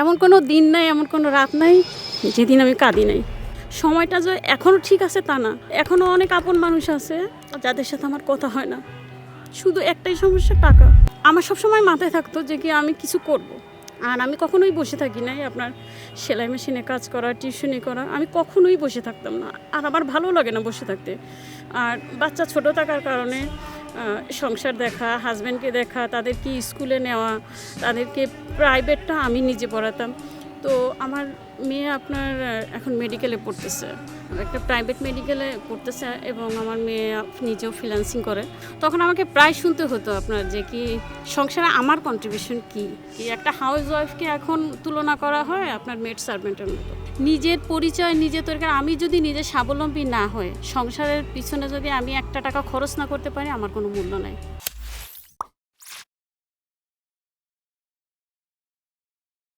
এমন কোনো দিন নাই, এমন কোনো রাত নাই যেদিন আমি কাঁদি নাই। সময়টা যে এখনও ঠিক আছে তা না, এখনও অনেক আপন মানুষ আছে যাদের সাথে আমার কথা হয় না। শুধু একটাই সমস্যা, টাকা। আমার সবসময় মাথায় থাকতো যে কি আমি কিছু করব। আর আমি কখনোই বসে থাকি নাই। আপনার সেলাই মেশিনে কাজ করা, টিউশনি করা, আমি কখনোই বসে থাকতাম না। আর আমার ভালো লাগে না বসে থাকতে। আর বাচ্চা ছোট থাকার কারণে সংসার দেখা, হাজব্যান্ডকে দেখা, তাদেরকে স্কুলে নেওয়া, তাদেরকে প্রাইভেটটা আমি নিজে পড়াতাম। তো আমার মেয়ে আপনার এখন মেডিকেলে পড়তেছে, একটা প্রাইভেট মেডিকেলে পড়তেছে, এবং আমার মেয়ে নিজেও ফ্রিল্যান্সিং করে। তখন আমাকে প্রায় শুনতে হতো আপনার যে কি সংসারে আমার কন্ট্রিবিউশন কি একটা হাউস ওয়াইফকে এখন তুলনা করা হয় আপনার মেড সার্ভেন্টের মতো। নিজের পরিচয় নিজে তৈরি করে, আমি যদি নিজে স্বাবলম্বী না হই, সংসারের পিছনে যদি আমি একটা টাকা খরচ না করতে পারি, আমার কোনো মূল্য নাই।